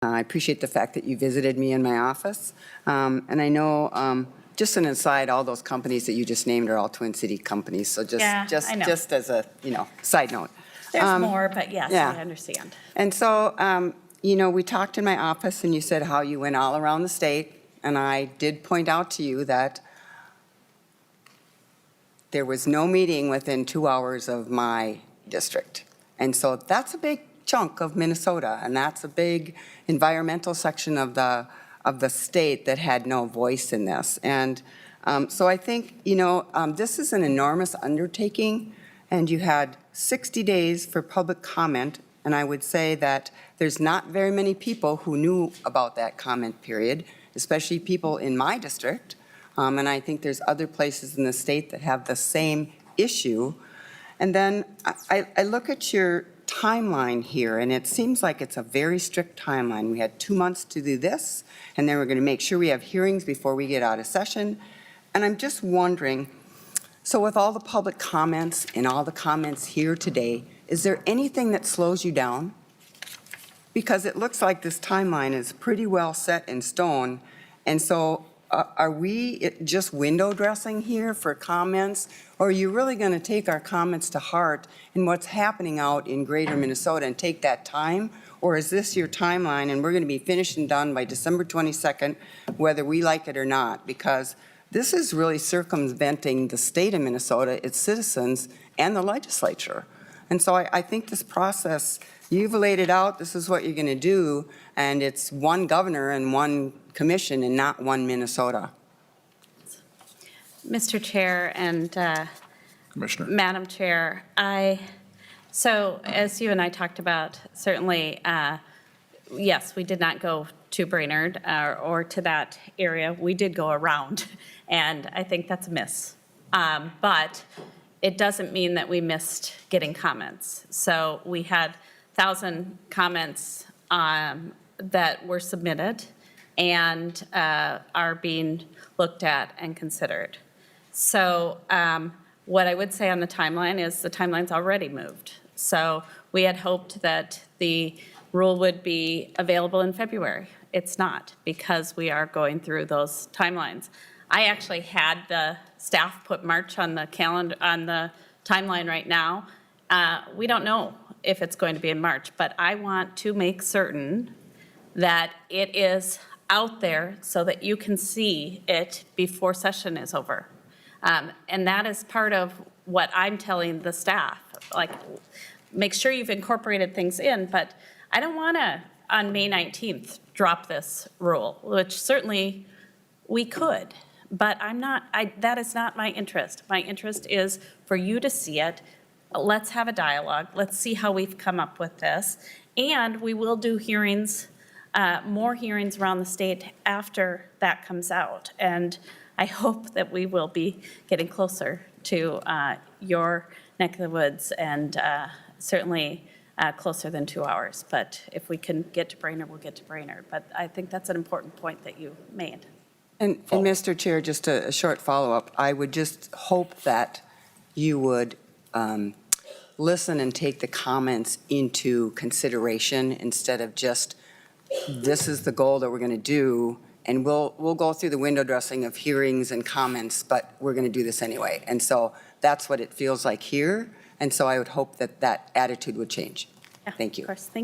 I appreciate the fact that you visited me in my office. And I know, just an aside, all those companies that you just named are all Twin City companies. So just as a, side note. There's more, but yes, yeah. I understand. And so, we talked in my office and you said how you went all around the state. And I did point out to you that there was no meeting within 2 hours of my district. And so that's a big chunk of Minnesota, and that's a big environmental section of the state that had no voice in this. And so I think, this is an enormous undertaking, and you had 60 days for public comment, and I would say that there's not very many people who knew about that comment period, especially people in my district. And I think there's other places in the state that have the same issue. And then I look at your timeline here, and it seems like it's a very strict timeline. We had 2 months to do this, and then we're going to make sure we have hearings before we get out of session. And I'm just wondering, so with all the public comments and all the comments here today, is there anything that slows you down? Because it looks like this timeline is pretty well set in stone. And so are we just window dressing here for comments, or are you really going to take our comments to heart and what's happening out in greater Minnesota and take that time? Or is this your timeline and we're going to be finished and done by December 22nd, whether we like it or not? Because this is really circumventing the state of Minnesota, its citizens, and the legislature. And so I think this process, you've laid it out, this is what you're going to do, and it's one governor and one commission and not one Minnesota. Mr. Chair and Commissioner. Madam Chair, so as you and I talked about, certainly, yes, we did not go to Brainerd or to that area. We did go around, and I think that's a miss. But it doesn't mean that we missed getting comments. So we had 1,000 comments that were submitted and are being looked at and considered. So what I would say on the timeline is the timeline's already moved. So we had hoped that the rule would be available in February. It's not, because we are going through those timelines. I actually had the staff put March on the calendar, on the timeline right now. We don't know if it's going to be in March, but I want to make certain that it is out there so that you can see it before session is over. And that is part of what I'm telling the staff, like, make sure you've incorporated things in, but I don't want to, on May 19th, drop this rule, which certainly we could, but that is not my interest. My interest is for you to see it. Let's have a dialogue. Let's see how we've come up with this. And we will do hearings, more hearings around the state after that comes out. And I hope that we will be getting closer to your neck of the woods, and certainly closer than 2 hours. But if we can get to Brainerd, we'll get to Brainerd. But I think that's an important point that you made. And Mr. Chair, just a short follow-up. I would just hope that you would listen and take the comments into consideration instead of just, this is the goal that we're going to do, and we'll go through the window dressing of hearings and comments, but we're going to do this anyway. And so that's what it feels like here. And so I would hope that that attitude would change. Yeah, Thank you. Of course. Thank you.